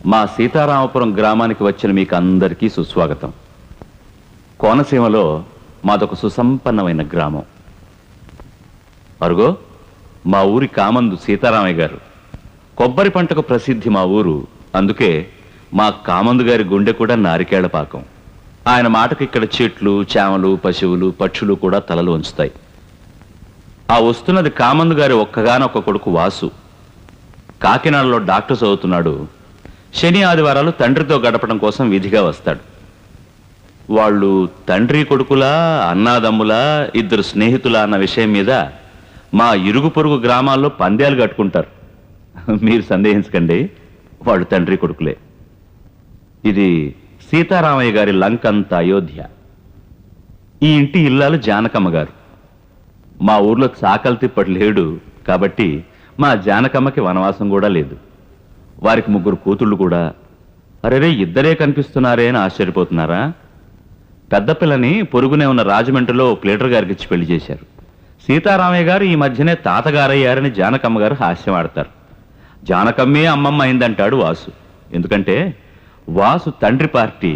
మా సీతారామపురం గ్రామానికి వచ్చిన మీకు అందరికీ సుస్వాగతం. కోనసీమలో మాదొక సుసంపన్నమైన గ్రామం. అరుగో మా ఊరి కామందు సీతారామయ్య గారు. కొబ్బరి పంటకు ప్రసిద్ధి మా ఊరు. అందుకే మా కామందు గారి గుండె కూడా నారికేళ్ల పాకం. ఆయన మాటకు ఇక్కడ చెట్లు, చేమలు, పశువులు, పక్షులు కూడా తలలు ఉంచుతాయి. ఆ వస్తున్నది కామందు గారి ఒక్కగానొక్క కొడుకు వాసు. కాకినాడలో డాక్టర్ చదువుతున్నాడు. శని ఆదివారాలు తండ్రితో గడపడం కోసం విధిగా వస్తాడు. వాళ్ళు తండ్రి కొడుకులా, అన్నాదమ్ములా, ఇద్దరు స్నేహితులా అన్న విషయం మీద మా ఇరుగు పొరుగు గ్రామాల్లో పందేలు కట్టుకుంటారు. మీరు సందేహించకండి, వాళ్ళు తండ్రి కొడుకులే. ఇది సీతారామయ్య గారి లంకంత అయోధ్య. ఈ ఇంటి ఇల్లాలు జానకమ్మ గారు. మా ఊర్లో చాకలి తిప్పటి లేడు కాబట్టి మా జానకమ్మకి వనవాసం కూడా లేదు. వారికి 3 కూతుళ్ళు కూడా. అరేరే, ఇద్దరే కనిపిస్తున్నారే అని ఆశ్చర్యపోతున్నారా? పెద్ద పిల్లని పొరుగునే ఉన్న రాజమండ్రిలో ప్లేటర్ గారికి ఇచ్చి పెళ్లి చేశారు. సీతారామయ్య గారు ఈ మధ్యనే తాతగారయ్యారని జానకమ్మ గారు హాస్యం ఆడతారు. జానకమ్మే అమ్మమ్మ అయిందంటాడు వాసు. ఎందుకంటే వాసు తండ్రి పార్టీ,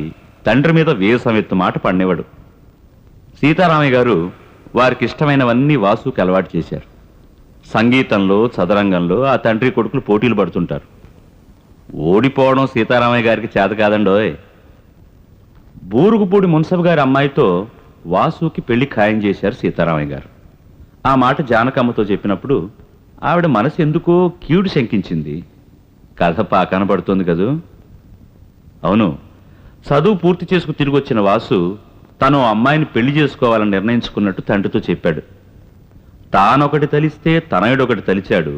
తండ్రి మీద వేసమెత్తు మాట పడినవాడు. సీతారామయ్య గారు వారికి ఇష్టమైనవన్నీ వాసుకి అలవాటు చేశారు. సంగీతంలో, చదరంగంలో ఆ తండ్రి కొడుకులు పోటీలు పడుతుంటారు. ఓడిపోవడం సీతారామయ్య గారికి చేత కాదండోయ్. బూరుగుపూడి మున్సబ్ గారి అమ్మాయితో వాసుకి పెళ్లి ఖాయం చేశారు సీతారామయ్య గారు. ఆ మాట జానకమ్మతో చెప్పినప్పుడు ఆవిడ మనసు ఎందుకో కీడు శంకించింది. కథ కనబడుతుంది కదూ. అవును, చదువు పూర్తి చేసుకు తిరిగి వచ్చిన వాసు తను అమ్మాయిని పెళ్లి చేసుకోవాలని నిర్ణయించుకున్నట్టు తండ్రితో చెప్పాడు. తానొకటి తలిస్తే తనయుడొకటి తలిచాడు.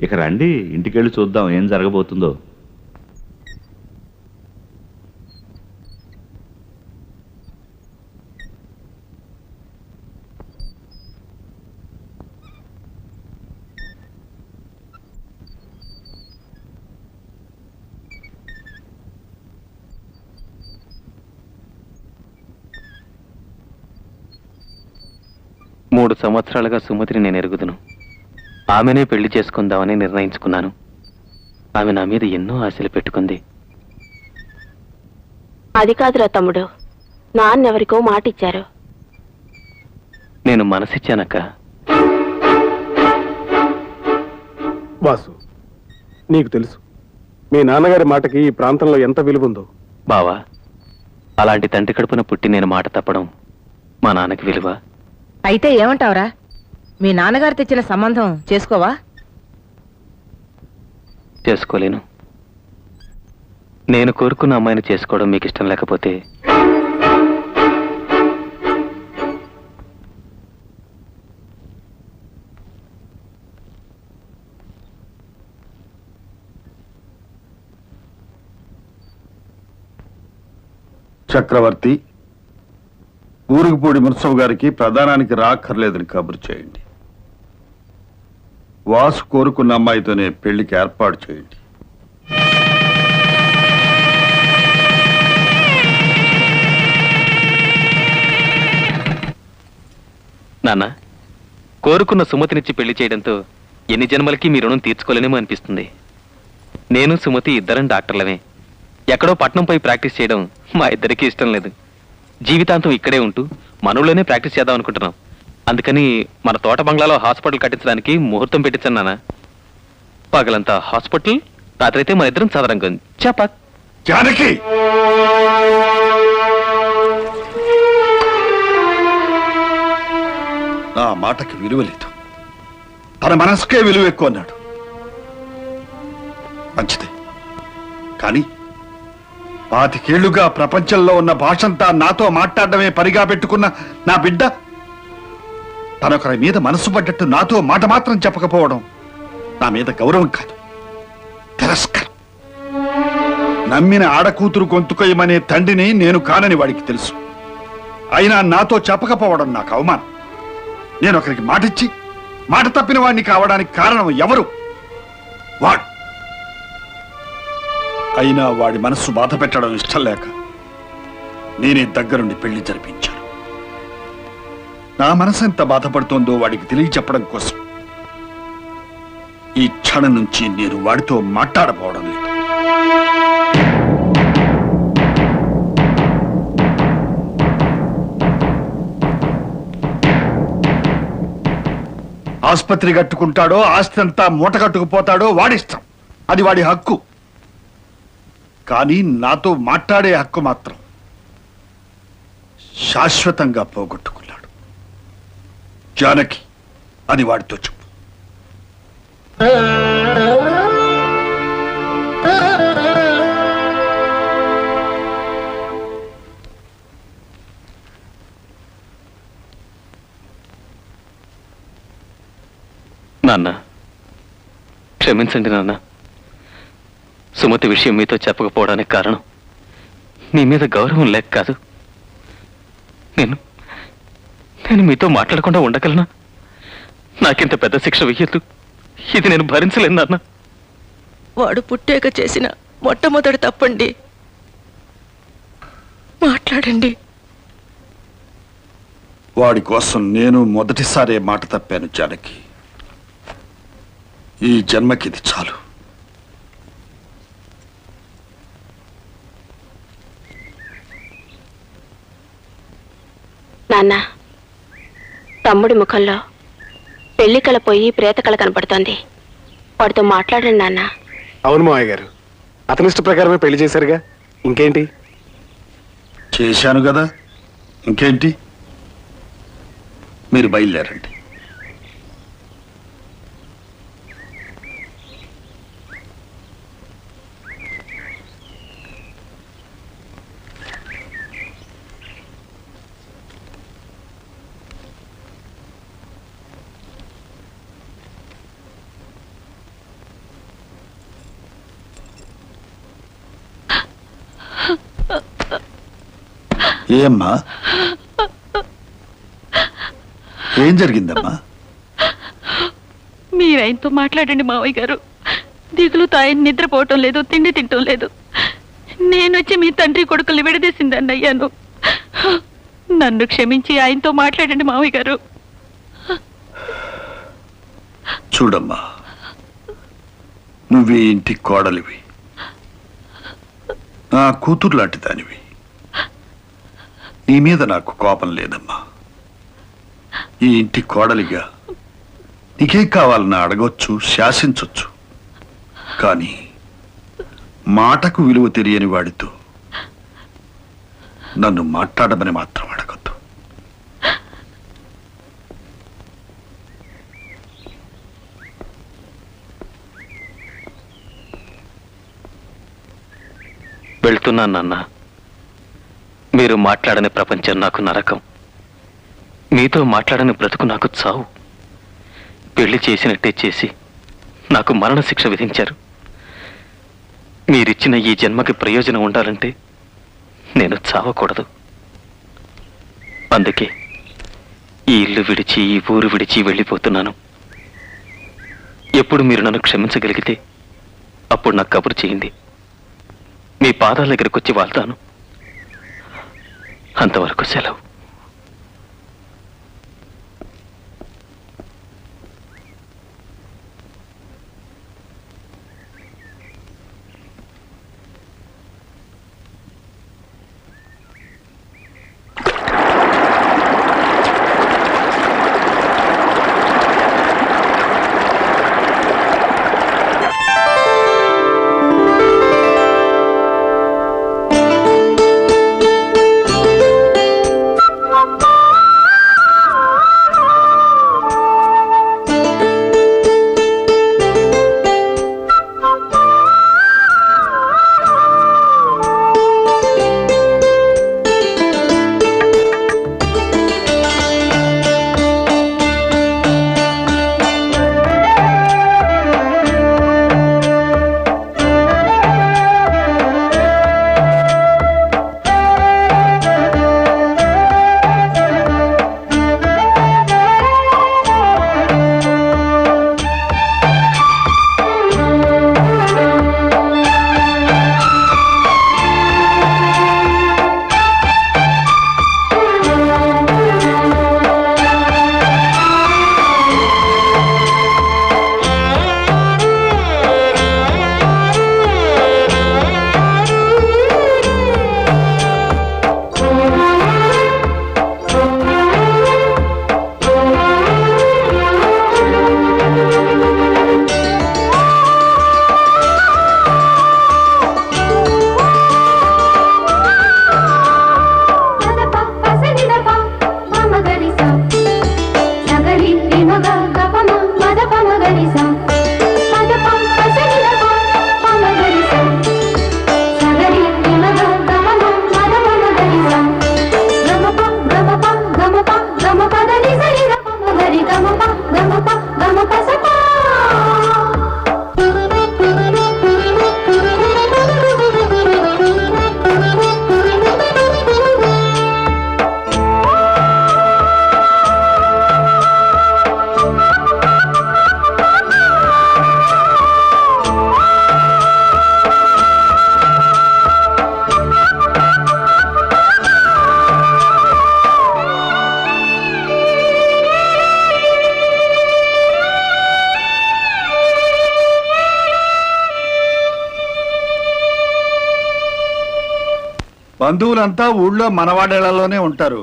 ఇక రండి, ఇంటికెళ్ళి చూద్దాం ఏం జరగబోతుందో. మూడు సంవత్సరాలుగా సుమతిని నేను ఎరుగుదును. ఆమెనే పెళ్లి చేసుకుందామని నిర్ణయించుకున్నాను. ఆమె నా మీద ఎన్నో ఆశలు పెట్టుకుంది. అది కాదురా తమ్ముడు, నాన్నెవరికో మాట ఇచ్చారు. నేను మనసిచ్చానక్క. వాసు, నీకు తెలుసు మీ నాన్నగారి మాటకి ఈ ప్రాంతంలో ఎంత విలువ ఉందో. బావా, అలాంటి తండ్రి కడుపున పుట్టి నేను మాట తప్పడం మా నాన్నకి విలువ. అయితే ఏమంటావురా? మీ నాన్నగారు తెచ్చిన సంబంధం చేసుకోవా? చేసుకోలేను. నేను కోరుకున్న అమ్మాయిని చేసుకోవడం మీకు ఇష్టం లేకపోతే చక్రవర్తి, ఊరుగుపూడి మున్సబ్ గారికి ప్రధానానికి రాక్కర్లేదని కబురు చేయండి. వాసు కోరుకున్న అమ్మాయితోనే పెళ్లికి ఏర్పాటు చేయండి. నాన్న, కోరుకున్న సుమతినిచ్చి పెళ్లి చేయడంతో ఎన్ని జన్మలకి మీ రుణం తీర్చుకోలేనేమో అనిపిస్తుంది. నేను సుమతి ఇద్దరం డాక్టర్లమే. ఎక్కడో పట్నంపై ప్రాక్టీస్ చేయడం మా ఇద్దరికీ ఇష్టం లేదు. జీవితాంతం ఇక్కడే ఉంటూ మనలోనే ప్రాక్టీస్ చేద్దాం అనుకుంటున్నాం. అందుకని మన తోట బంగ్లాలో హాస్పిటల్ కట్టించడానికి ముహూర్తం పెట్టించాను నాన్న. పగలంతా హాస్పిటల్, రాత్రి అయితే మన ఇద్దరం చదరంగం. చెప్పక్ జానకి, నా మాటకి విలువ లేదు. తన మనసుకే విలువ ఎక్కువ అన్నాడు. మంచిదే, కానీ 25 ఏళ్లుగా ప్రపంచంలో ఉన్న భాషంతా నాతో మాట్లాడడమే పనిగా పెట్టుకున్న నా బిడ్డ తనొకరి మీద మనసు పడ్డట్టు నాతో మాట మాత్రం చెప్పకపోవడం నా మీద గౌరవం కాదు, తిరస్కారం. నమ్మిన ఆడకూతురు గొంతుకొయ్యమనే తండ్రిని నేను కానని వాడికి తెలుసు. అయినా నాతో చెప్పకపోవడం నాకు అవమానం. నేను ఒకరికి మాటిచ్చి మాట తప్పిన వాడిని కావడానికి కారణం ఎవరు? వాడు. అయినా వాడి మనస్సు బాధ పెట్టడం ఇష్టం లేక నేనే దగ్గరుండి పెళ్లి జరిపించాను. నా మనసు ఎంత బాధపడుతోందో వాడికి తెలియచెప్పడం కోసం ఈ క్షణం నుంచి నేను వాడితో మాట్లాడపోవడం లేదు. ఆసుపత్రి కట్టుకుంటాడో ఆస్తి అంతా మూట కట్టుకుపోతాడో వాడిష్టం, అది వాడి హక్కు. కానీ నాతో మాట్లాడే హక్కు మాత్రం శాశ్వతంగా పోగొట్టుకున్నాడు. జానకి, అది వాడితో చెప్పు. నాన్న, క్షమించండి నాన్న. సుమతి విషయం మీతో చెప్పకపోవడానికి కారణం మీ మీద గౌరవం లేక కాదు. నేను మీతో మాట్లాడకుండా ఉండగలనా? నాకింత పెద్ద శిక్ష వెయ్యొద్దు. ఇది నేను భరించలేను నాన్న. వాడు పుట్టాక చేసిన మొట్టమొదటి తప్పండి. మాట్లాడండి. వాడి కోసం నేను మొదటిసారే మాట తప్పాను జానకి. ఈ జన్మకి ఇది చాలు. నాన్న, తమ్ముడి ముఖంలో పెళ్లి కళ పోయి ప్రేత కళ కనపడుతోంది. వాడితో మాట్లాడండి నాన్న. అవును మావయ్య గారు, అతని ఇష్ట ప్రకారమే పెళ్లి చేశారుగా, ఇంకేంటి? చేశాను కదా, ఇంకేంటి? మీరు బయలుదేరండి. ఏమ్మా, ఏం జరిగిందమ్మా? మీరాయనతో మాట్లాడండి మావయ్య గారు. దిగులుతో ఆయన నిద్రపోవటం లేదు, తిండి తింటం లేదు. నేనొచ్చి మీ తండ్రి కొడుకుల్ని విడదీసిందని అయ్యాను. నన్ను క్షమించి ఆయనతో మాట్లాడండి మావయ్య గారు. చూడమ్మా, నువ్వు ఈ ఇంటి కోడలివి, నా కూతురు లాంటి దానివి. నీ మీద నాకు కోపం లేదమ్మా. ఈ ఇంటి కోడలిగా నీకేం కావాలని అడగొచ్చు, శాసించొచ్చు. కానీ మాటకు విలువ తెలియని వాడితో నన్ను మాట్లాడమని మాత్రం అడగొద్దు. వెళ్తున్నాను నాన్న. మీరు మాట్లాడని ప్రపంచం నాకు నరకం. మీతో మాట్లాడని బ్రతుకు నాకు చావు. పెళ్లి చేసినట్టే చేసి నాకు మరణశిక్ష విధించారు. మీరిచ్చిన ఈ జన్మకి ప్రయోజనం ఉండాలంటే నేను చావకూడదు. అందుకే ఈ ఇల్లు విడిచి, ఈ ఊరు విడిచి వెళ్ళిపోతున్నాను. ఎప్పుడు మీరు నన్ను క్షమించగలిగితే అప్పుడు నాకు కబురు చేయండి. మీ పాదాల దగ్గరికి వచ్చి వాళ్తాను. అంతవరకు సెలవు. బంధువులంతా ఊళ్ళో మనవాడేళ్లలోనే ఉంటారు.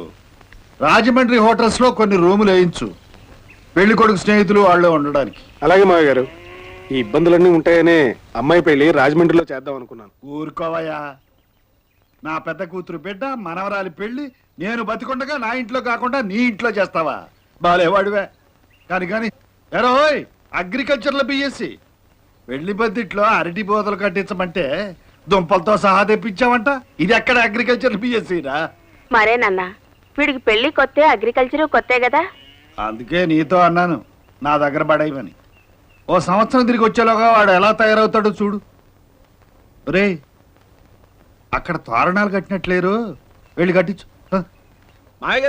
రాజమండ్రి హోటల్స్ లో కొన్ని రూములు వేయించు, పెళ్లి కొడుకు స్నేహితులు వాళ్ళు ఉండడానికి. అలాగే మావయ్య గారు, ఈ ఇబ్బందులన్నీ ఉంటాయనే అమ్మాయి పెళ్లి రాజమండ్రిలో చేద్దాం అనుకున్నాను. ఊరుకోవయ్యా, నా పెద్ద కూతురు బిడ్డ మనవరాలి పెళ్లి నేను బతికొండగా నా ఇంట్లో కాకుండా నీ ఇంట్లో చేస్తావా? బాలేవాడివే. కానీ ఎరోయ్, అగ్రికల్చర్లో బిఎస్సి పెళ్లి బద్దిట్లో అరటి బోతలు కట్టించమంటే దుంపలతో సహా తెప్పించావంట. ఇది ఎక్కడ అగ్రికల్చర్ బిఎస్సిరా? మరేనన్నా, వీడికి పెళ్లి కొత్తే, అగ్రికల్చర్ కొత్తే కదా. అందుకే నీతో అన్నాను నా దగ్గర పడేయమని. ఓ సంవత్సరం తిరిగి వచ్చేలోగా వాడు ఎలా తయారవుతాడో చూడు. రే, అక్కడ తోరణాలు కట్టినట్లేరు, వెళ్ళి కట్టించు. మావయ్య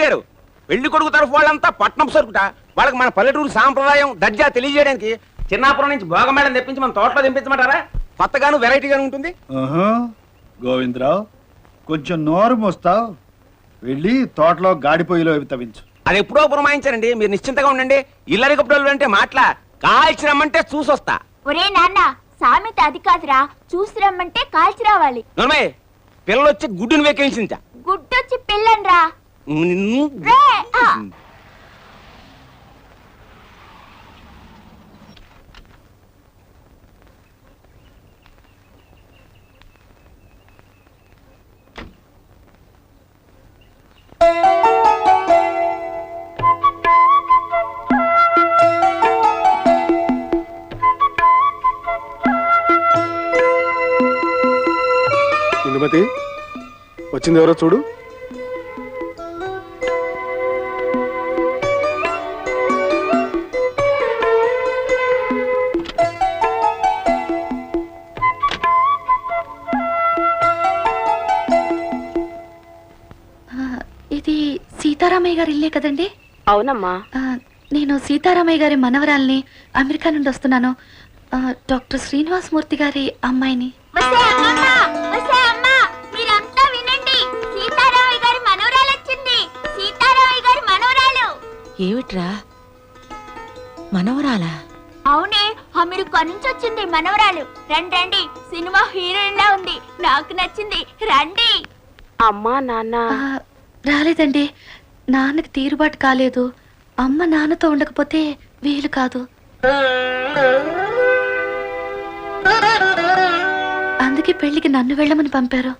గారు పెళ్లి కొడుకు తరఫు వాళ్ళంతా పట్నం సరుకుట. వాళ్ళకి మన పల్లెటూరు సాంప్రదాయం దర్జా తెలియజేయడానికి చిన్నాపురం నుంచి భోగమేళం తెప్పించి మన తోటలో దింపించమంటారా? కొత్తగాను వెరైటీగాను ఉంటుంది. గోవిందరావు, కొంచెం నోరు మోస్తావు, వెళ్ళి తోటలో గాడిపోయిలో తవ్వించు. అది ఎప్పుడో పురమాయించారండి, మీరు నిశ్చింతగా ఉండండి. ఇల్లరి కప్పుడలు అంటే మాటల కాల్చి రమ్మంటే చూసొస్తా. ఒరే నాన్న, సామెత అది కాదురా, చూసి రమ్మంటే కాల్చి రావాలి. నోర్మయ్య, పిల్లలు వచ్చి గుడ్డును వెక్కించించా. గుడ్డొచ్చి పిల్లన్రా. నిన్ను రే, ఆ. ఇందుమతి, వచ్చింది ఎవరో చూడు. ఇది సీతారామయ్య గారి ఇల్లే కదండి? అవునమ్మా. నేను సీతారామయ్య గారి మనవరాల్ని, అమెరికా నుండి వస్తున్నాను. డాక్టర్ శ్రీనివాసమూర్తి గారి అమ్మాయిని. వసే అమ్మమ్మ, వసే అమ్మ, మీరంతా వినండి. సీతారామయ్య గారి మనవరాలు వచ్చింది. సీతారామయ్య గారి మనవరాలు. ఏమిట్రా మనవరాలా? అవునే, అమెరికా నుంచి వచ్చింది మనవరాలు. రండి రండి, సినిమా హీరోయిన్ లా ఉంది. నాకు నచ్చింది, రండి. అమ్మా నాన్న రాలేదండి, నాన్నకి తీరుబాటు కాలేదు. అమ్మ నాన్నతో ఉండకపోతే వీలు కాదు. అందుకే పెళ్లికి నన్ను వెళ్ళమని పంపారు.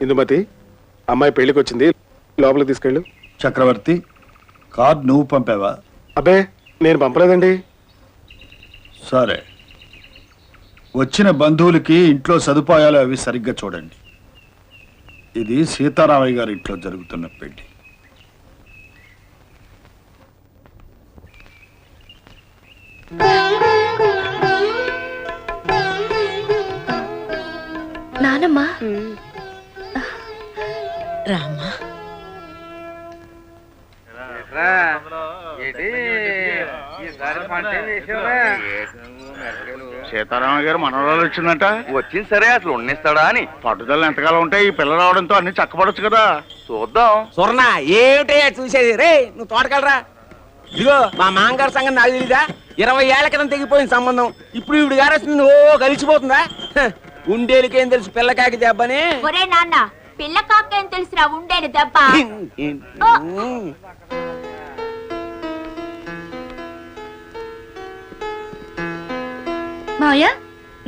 ఇందుమతి, అమ్మాయి పెళ్లికి వచ్చింది, లోపలికి తీసుకెళ్ళు. చక్రవర్తి, కార్డు నువ్వు పంపావా? అబ్బే, నేను పంపలేదండి. సరే, వచ్చిన బంధువులకి ఇంట్లో సదుపాయాలు అవి సరిగ్గా చూడండి. ఇది సీతారామయ్య గారి ఇంట్లో జరుగుతున్న పెళ్లి. నానమ్మా, రామ్మా. సీతారామయ్య గారు మనవరాలు వచ్చిందంట. వచ్చింది సరే, అసలు ఉన్నిస్తాడా అని. పట్టుదల ఎంతకాలం ఉంటాయి, ఈ పిల్ల రావడంతో అన్ని చక్కబడొచ్చు కదా. చూద్దాం. సువర్ణ, ఏమిటే చూసేది? రే, నువ్వు తోటకెళ్ళరా. ఇదిగో మా మాంగారు సంగతి నాకు తెలీదా? 20 ఏళ్ల క్రితం తెగిపోయిన సంబంధం. ఇప్పుడు ఈవిడ గారు వస్తుంది, ఓ కలిసిపోతుందా? ఉండేలికేం తెలుసు పిల్లకాకి దెబ్బని. ఒరే నాన్న, పిల్ల కాకేం తెలుసురా ఉండేది దెబ్బ. మావయ్య,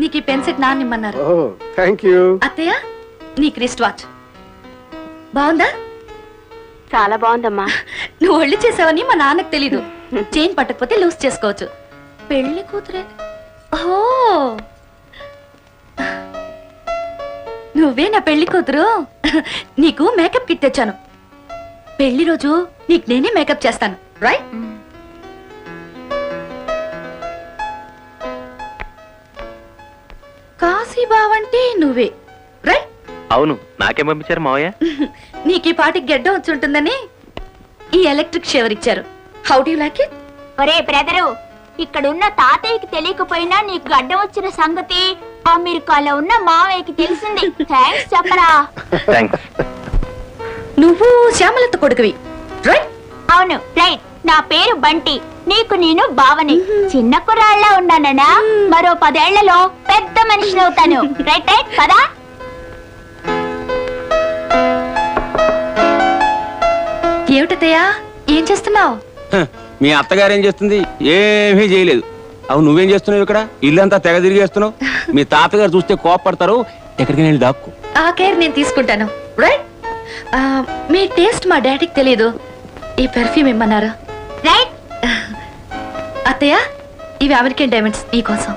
నీకు ఈ పెన్సెట్ నాన్నిమ్మన్నారు. ఓ, థ్యాంక్ యూ. అత్తయ్య, నీకు రిస్ట్ వాచ్ బాగుందా? చాలా బాగుందమ్మా. నువ్వు ఒళ్ళు చేసావని మా నాన్నకు తెలీదు. చైన్ పట్టకపోతే లూజ్ చేసుకోవచ్చు. పెళ్లి కూతురే. ఓ, నువ్వే నా పెళ్లి కూతురు. నీకు మేకప్ కిట్ తెచ్చాను. పెళ్లి రోజు నీకు నేనే మేకప్ చేస్తాను, రైట్? కాశీ బావంటే నువ్వే, రైట్? అవును, నాకేం పంపించారు మావయ్య? నీకు ఈ పాటికి గెడ్డ వచ్చి ఉంటుందని ఈ ఎలక్ట్రిక్ షేవర్ ఇచ్చారు. How do you like it? ఒరే బ్రదరు, ఇక్కడున్న తాతయ్యకి తెలియకపోయినా నీకు గడ్డం వచ్చిన సంగతి అమెరికాలో ఉన్న మావయ్యకి తెలిసింది. థ్యాంక్స్ చెప్పరా. థ్యాంక్స్. నువ్వు శ్యామలత కొడుకువి రైట్? అవును రైట్. నా పేరు బంటి, నీకు నేను బావని. చిన్న కుర్రాళ్ళ ఉన్నానన్నా, మరో 10 ఏళ్లలో పెద్ద మనిషిని అవుతాను. రైట్ రైట్ పదా. ఏమిటతయ్యా ఏం చేస్తున్నావు? మీ అత్తగారు ఏం చేస్తుంది? ఏమీ చేయలేదు. అవును, నువ్వేం చేస్తున్నావు ఇక్కడ? ఇల్లంతా తెగ తిరిగేస్తున్నావు. మీ తాతగారు చూస్తే కోపడతారు. ఎక్కడికి వెళ్ళి దాక్కు. ఆ కేర్ నేను తీసుకుంటాను రైట్. మీ టేస్ట్ మా డాడీకి తెలియదు. ఈ పెర్ఫ్యూమ్ ఇమ్మన్నారు రైట్. అత్తయ్య, ఇవి అమెరికన్ డైమండ్స్ నీకోసం.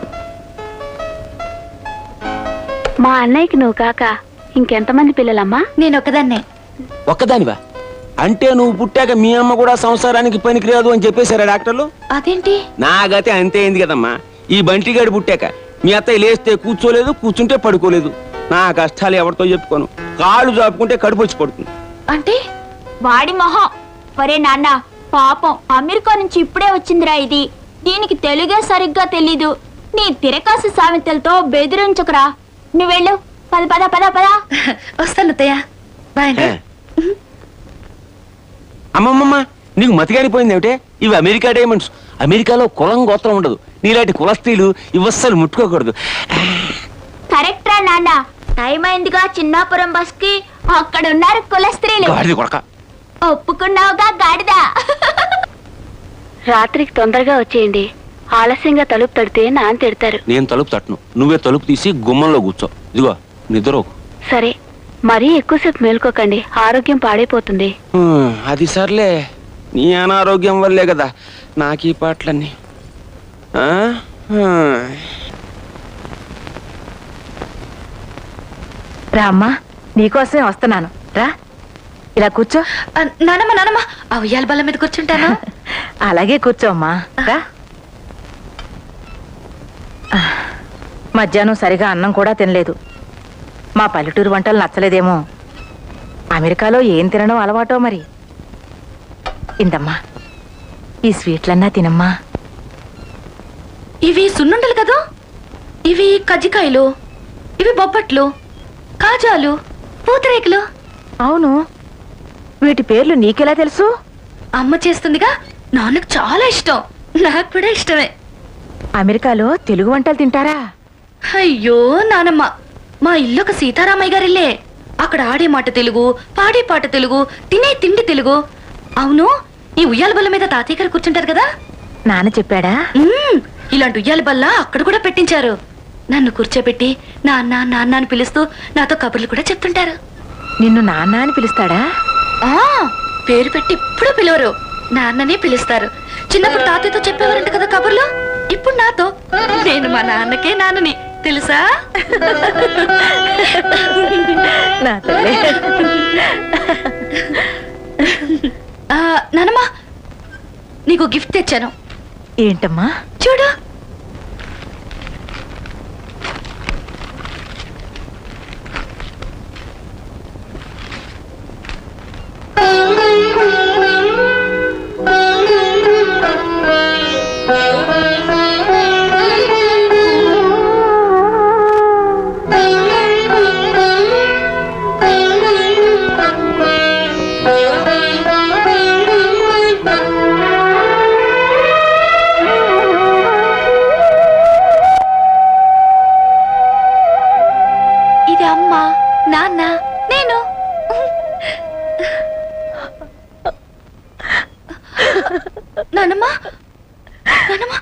మా అన్నయ్యకి నువ్వు కాక ఇంకెంతమంది పిల్లలమ్మా? నేను ఒకదాన్నే. ఒక్కదానివా? అంటే నువ్వు పుట్టాక మీ అమ్మ కూడా సంసారానికి పనికిరాదు అని చెప్పేశారా డాక్టర్లు? అదేంటి? నా గతి అంతే అయింది కదమ్మా. ఈ బంటిగాడు పుట్టాక మీ అత్తయ్య లేస్తే కూర్చోలేదు, కూర్చుంటే పడుకోలేదు. నా కష్టాలు ఎవరితో చెప్పుకోను. కాళ్ళు చాపుకుంటే కడుపు వచ్చి పడుతుంది. అంటే వాడి మొహం. ఒరే నాన్న, పాపం అమెరికా నుంచి ఇప్పుడే వచ్చిందిరా ఇది. దీనికి తెలుగే సరిగ్గా తెలీదు. నీ తిరకాసు సామెతలతో బెదిరించకురా. నువ్వు వెళ్ళు. పద పద పద పద. వస్తాను అత్తయ్య. బాయ్. అమ్మమ్మమ్మ, నీకు మతిగానిపోయింది ఏమిటే? ఇవి అమెరికా డైమండ్స్. అమెరికాలో కులం గోత్రం ఉండదు. నీలాంటి కులస్త్రీలు ఇవస్సలు ముట్టుకోకూడదు. కరెక్ట్ రా నాన్న. టైం అయిందిగా చిన్నాపురం బస్ కి. అక్కడ ఉన్నారు కులస్త్రీలు. గాడిద కొడక. ఒప్పుకున్నావుగా గాడిదా. రాత్రికి తొందరగా వచ్చేయండి. ఆలస్యంగా తలుపు తడితే నాన్న తిడతారు. నేను తలుపు తట్టను. నువ్వే తలుపు తీసి గుమ్మంలో కూర్చో. ఇదిగో నిద్రకు. సరే, మరీ ఎక్కువసేపు మేల్కోకండి, ఆరోగ్యం పాడైపోతుంది. అది సర్లే. నీ అనారోగ్యం వల్లే కదా నాకు ఈ పాటలన్నీ. రా అమ్మా, నీకోసమే వస్తున్నాను. రా, ఇలా కూర్చో. నానమ్మ నానమ్మ, ఆ ఉయ్యాల బల్ల మీద కూర్చుంటాను. అలాగే కూర్చోమ్మా. రా. మధ్యాహ్నం సరిగా అన్నం కూడా తినలేదు. మా పల్లెటూరు వంటలు నచ్చలేదేమో. అమెరికాలో ఏం తినడం అలవాటో మరి. ఇందమ్మా, ఈ స్వీట్లన్నా తినమ్మా. ఇవి సున్నుండలు కదా? ఇవి కజ్జికాయలు, ఇవి బొబ్బట్లు, కాజాలు, పూతరేకులు. అవును, వీటి పేర్లు నీకెలా తెలుసు? అమ్మ చేస్తుందిగా. నాన్నకు చాలా ఇష్టం, నాకు కూడా ఇష్టమే. అమెరికాలో తెలుగు వంటలు తింటారా? అయ్యో నానమ్మ, మా ఇల్లు ఒక సీతారామయ్య గారిల్లే. అక్కడ ఆడే మాట తెలుగు, పాడే పాట తెలుగు, తినే తిండి తెలుగు. అవును, ఈ ఉయ్యాల బల్ల మీద తాతయ్య గారు కూర్చుంటారు కదా? నాన్న చెప్పాడా? ఇలాంటి ఉయ్యాల బల్ల అక్కడ కూడా పెట్టించారు. నన్ను కూర్చోబెట్టి నాన్న నాన్న అని పిలుస్తూ నాతో కబుర్లు కూడా చెప్తుంటారు. నిన్ను నాన్న అని పిలుస్తాడా? పేరు పెట్టి ఇప్పుడు పిలవరు, నాన్ననే పిలుస్తారు. చిన్నప్పుడు తాతయ్యతో చెప్పేవారంట కదా కబుర్లు. ఇప్పుడు నాతో. నేను మా నాన్నకే నాన్నని తెలుసా? నా తల్లి. నానమ్మా, నీకు గిఫ్ట్ తెచ్చాను. ఏంటమ్మా? చూడు. ఇది అమ్మ, నాన్న, నేను. నానమ్మా, నానమ్మా.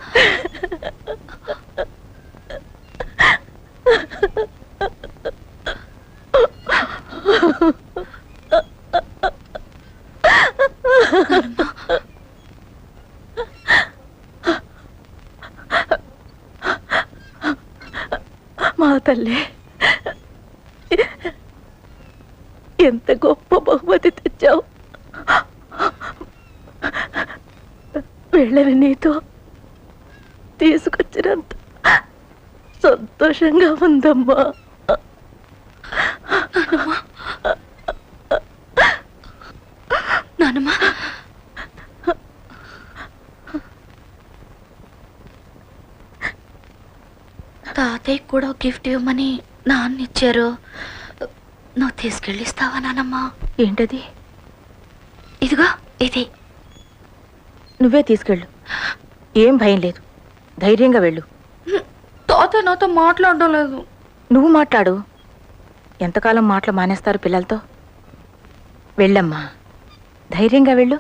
మా తల్లి, ఎంత గొప్ప బహుమతి తెచ్చావు. వెళ్ళని నీతో తీసుకొచ్చినంత సంతోషంగా ఉందమ్మా. నానమ్మా, తాతయ్య కూడా గిఫ్ట్ ఇవ్వమని నాన్న ఇచ్చారు. నువ్వు తీసుకెళ్ళిస్తావా నానమ్మా? ఏంటది? ఇదిగో ఇది. నువ్వే తీసుకెళ్ళు. ఏం భయం లేదు, ధైర్యంగా వెళ్ళు. తాతయ్య నాతో మాట్లాడడం లేదు. నువ్వు మాట్లాడు. ఎంతకాలం మాటలు మానేస్తారు పిల్లలతో? వెళ్ళమ్మా, ధైర్యంగా వెళ్ళు.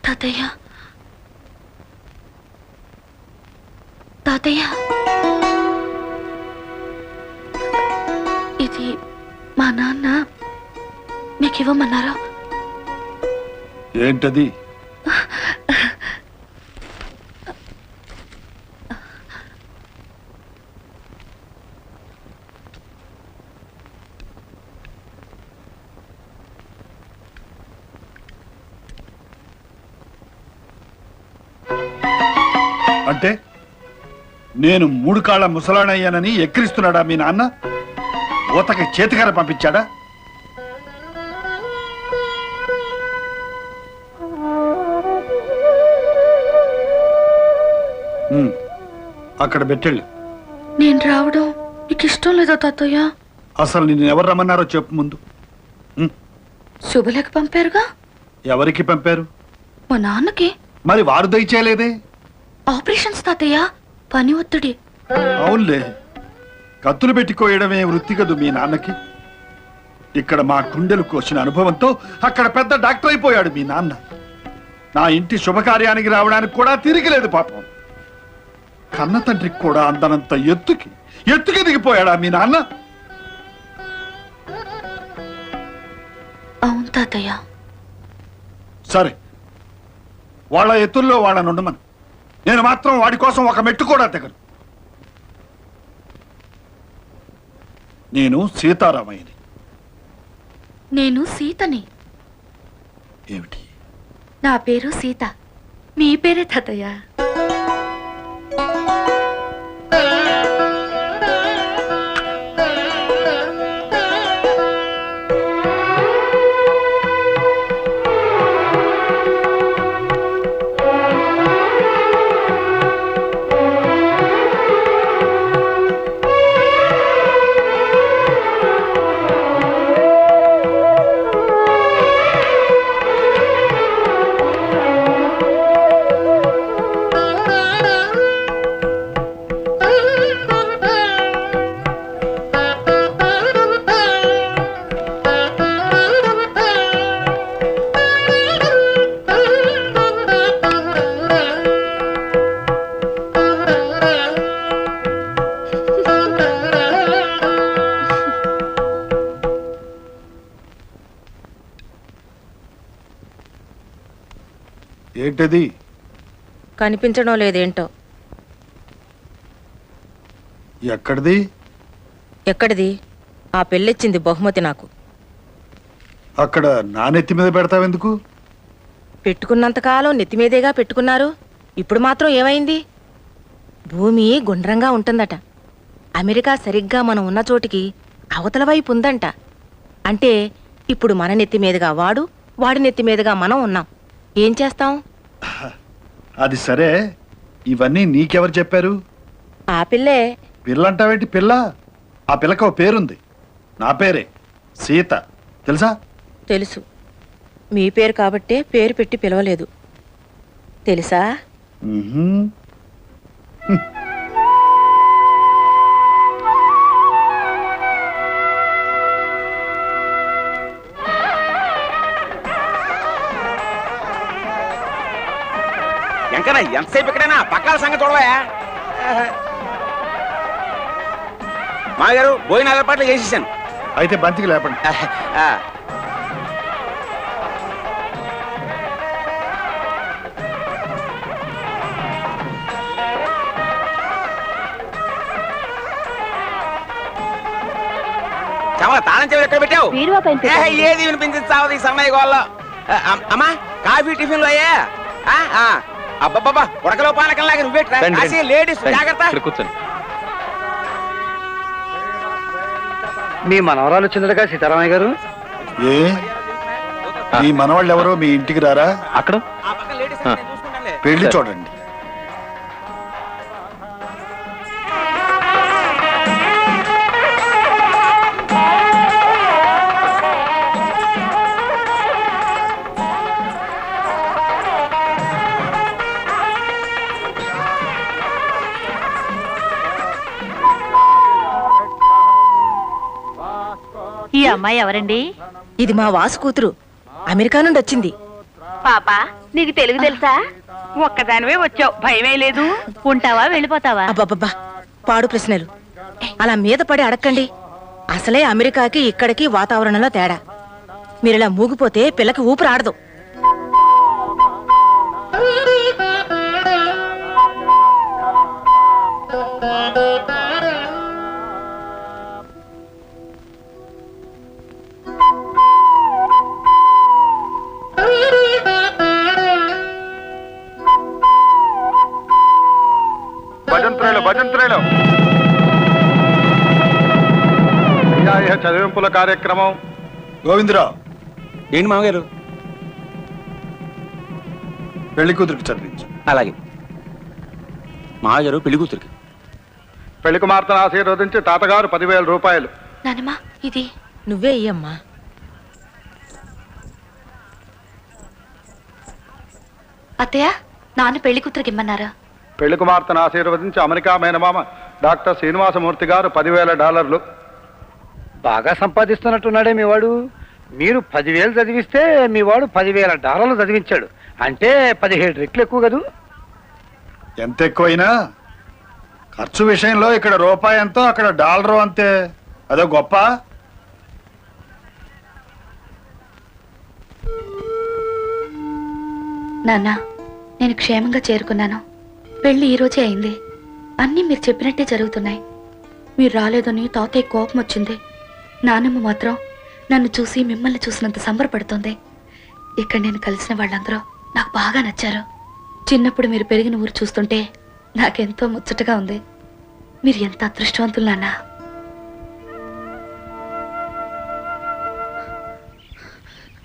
తాతయ్య, తాతయ్య, ఇది మా నాన్న మీకు ఇవ్వమన్నారా? ఏంటది? అంటే నేను 3 కాళ్ళ ముసలానయ్యానని ఎక్కిరిస్తున్నాడా మీ నాన్న? ఊతకి చేతికర పంపించాడా? అక్కడ పెట్టెళ్ళు. నేను రావడం నీకు ఇష్టం లేదా తాతయ్య? అసలు నిన్ను ఎవరు రమ్మన్నారో చెప్పు ముందు. శుభలేఖ పంపారుగా. ఎవరికి పంపారు? మా నాన్నకి. మరి వారు దయచేయలేదే? ఆపరేషన్స్ తాతయ్య, పని ఒత్తిడి. అవునులే, కత్తులు పెట్టుకోయడమే వృత్తి కదూ మీ నాన్నకి. ఇక్కడ మా కుండెలు కోసిన అనుభవంతో అక్కడ పెద్ద డాక్టర్ అయిపోయాడు మీ నాన్న. నా ఇంటి శుభకార్యానికి రావడానికి కూడా తిరిగిలేదు పాపం. కన్న తండ్రికి కూడా అందనంత ఎత్తుకి దిగిపోయాడా మీ నాన్న? అవును తాతయ్య. సరే, వాళ్ళ ఎత్తుల్లో వాళ్ళని ఉండమని. నేను మాత్రం వాడి కోసం ఒక మెట్టు కూడా తెగను. నేను సీతారామయ్యని. నేను సీతని. ఏమిటి? నా పేరు సీత. మీ పేరే తాతయ్య. ఏంటది? కనిపించడం లేదేంటో. ఎక్కడిది? ఎక్కడిది? ఆ పెళ్ళిచ్చింది బహుమతి నాకు. అక్కడ నా నెత్తి మీద పెడతావెందుకు? పెట్టుకున్నంతకాలం నెత్తిమీదేగా పెట్టుకున్నారు. ఇప్పుడు మాత్రం ఏమైంది? భూమి గుండ్రంగా ఉంటుందట. అమెరికా సరిగ్గా మనం ఉన్న చోటికి అవతల వైపు ఉందంట. అంటే ఇప్పుడు మన నెత్తి మీదుగా వాడు, వాడి నెత్తి మీదుగా మనం ఉన్నాం. ఏం చేస్తాం? అది సరే, ఇవన్నీ నీకెవరు చెప్పారు? ఆ పిల్లే. పిల్లంటావేంటి? పిల్ల? ఆ పిల్లకి ఓ పేరుంది. నా పేరే సీత, తెలుసా? తెలుసు. మీ పేరు కాబట్టే పేరు పెట్టి పిలవలేదు. తెలుసా? ఎంకనా ఎంతసేపు ఇక్కడైనా పక్కల సంగతి చూడవా? మాగారు భోజనాల ఏర్పాట్లు చేసేసాను. అయితే బంతికి లేపండి. చమల తాళం చెవులు ఎక్కడ పెట్టావు? ఏది వినిపించింది సావది సన్నయ్య గోళ్ళ. అమ్మా, కాఫీ టిఫిన్లు అయ్యా? అబ్బబ్బబ్బా ఉడకలో పాలకంలాగా నువ్వేట్రా రండి, కాశీ రండి. లేడీస్ రండి, జాగ్రత్త. ఇక్కడ కూర్చోండి. మీ మనవరాలు వచ్చిందటగా సీతారామయ్య గారు. ఏ మీ మనవాళ్ళు ఎవరో మీ ఇంటికి రారా? అక్కడ ఆ పక్క లేడీస్ ఆ. నేను చూసుకుంటానులే. పెళ్లి చూడండి. ఈ అమ్మాయి ఎవరండి? ఇది మా వాసు కూతురు అమెరికా నుండి వచ్చింది. పాపా నీకు తెలుగు తెలుసా? ఒక్కదానివే వచ్చావు, భయమే లేదు. ఉంటావా వెళ్ళిపోతావా? అబ్బబ్బబ్బా పాడు ప్రశ్నలు అలా మీద పడి అడక్కండి. అసలే అమెరికాకి ఇక్కడికి వాతావరణంలో తేడా. మీరిలా మూగిపోతే పిల్లకి ఊపిరి ఆడదు. భజంత్రేలు చదివింపుల కార్యక్రమం. గోవిందరావు ఏంటి మామగారు? పెళ్లి కూతురికి చదివించు. అలాగే మామగారు పెళ్లి కూతురికి. పెళ్లి కుమార్తెను ఆశీర్వదించి తాతగారు 10,000 రూపాయలు. నానమ్మ ఇది నువ్వే ఇయ్యమ్మా. అత్తయ్య నాన్న పెళ్లి కూతురికి ఇమ్మన్నారా? పెళ్లి కుమార్తెను ఆశీర్వదించి అమెరికా మేనమామ డాక్టర్ శ్రీనివాసమూర్తి గారు $10,000. బాగా సంపాదిస్తున్నట్టున్నాడే మీ వాడు. మీరు 10,000 చదివిస్తే మీ వాడు $10,000 చదివించాడు. అంటే 17 రెట్లు ఎక్కువ కదూ. ఎంత ఎక్కువైనా ఖర్చు విషయంలో ఇక్కడ రూపాయి ఎంతో అక్కడ డాలరు అంతే. అదో గొప్ప. నాన్న నేను క్షేమంగా చేరుకున్నాను. పెళ్లి ఈ రోజే అయింది. అన్నీ మీరు చెప్పినట్టే జరుగుతున్నాయి. మీరు రాలేదని తాతయ్య కోపం వచ్చింది. నానమ్మ మాత్రం నన్ను చూసి మిమ్మల్ని చూసినంత సంబరపడుతుంది. ఇక్కడ నేను కలిసిన వాళ్ళందరూ నాకు బాగా నచ్చారు. చిన్నప్పుడు మీరు పెరిగిన ఊరు చూస్తుంటే నాకెంతో ముచ్చటగా ఉంది. మీరు ఎంత అదృష్టవంతులు నాన్న.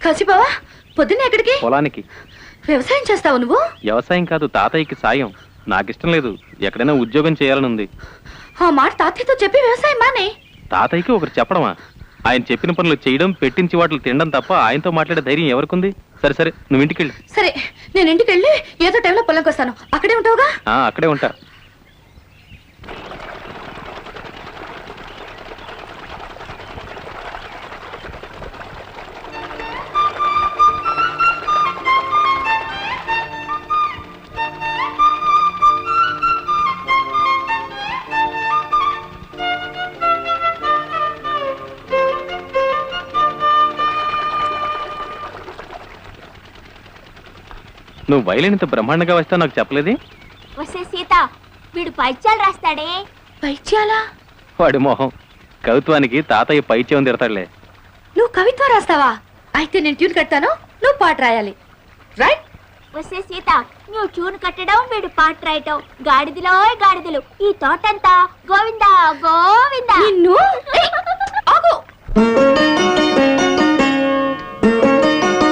కాశీబావా పొద్దున్న ఎక్కడికి? పొలానికి. వ్యవసాయం చేస్తావు నువ్వు? వ్యవసాయం కాదు, తాతయ్యకి సాయం. నాకిష్టం లేదు, ఎక్కడైనా ఉద్యోగం చేయాలనుంది. ఆ మాట తాతయ్యతో చెప్పి వ్యవసాయం మానే. తాతయ్యకి ఒకరు చెప్పడమా? ఆయన చెప్పిన పనులు చేయడం, పెట్టించి వాటిని తినడం తప్ప ఆయనతో మాట్లాడే ధైర్యం ఎవరికుంది? సరే సరే, నువ్వు ఇంటికి వెళ్ళు. సరే నేను ఇంటికి వెళ్ళి ఏదో టైంలో పొలంకి వస్తాను. అక్కడే ఉంటావుగా? అక్కడే ఉంటా. నువ్వు వైలిన్ ఇంత బ్రహ్మాండంగా వస్తావు నాకు చెప్పలేదే? వస్తే సీత వీడు పైత్యాలు రాస్తాడే. పైత్యాలా? వాడి మొహం. కవిత్వానికి తాతయ్య పైత్యం తిడతాడులే. నువ్వు కవిత్వం రాస్తావా? అయితే నేను ట్యూన్ కట్టాను, నువ్వు పాట రాయాలి. రైట్? వస్తే సీత నువ్వు ట్యూన్ కట్టడం వీడు పాట రాయటం. గాడిదలో గాడిదలు ఈ తోటంతా గోవిందా గోవిందా. నిన్ను ఆగు.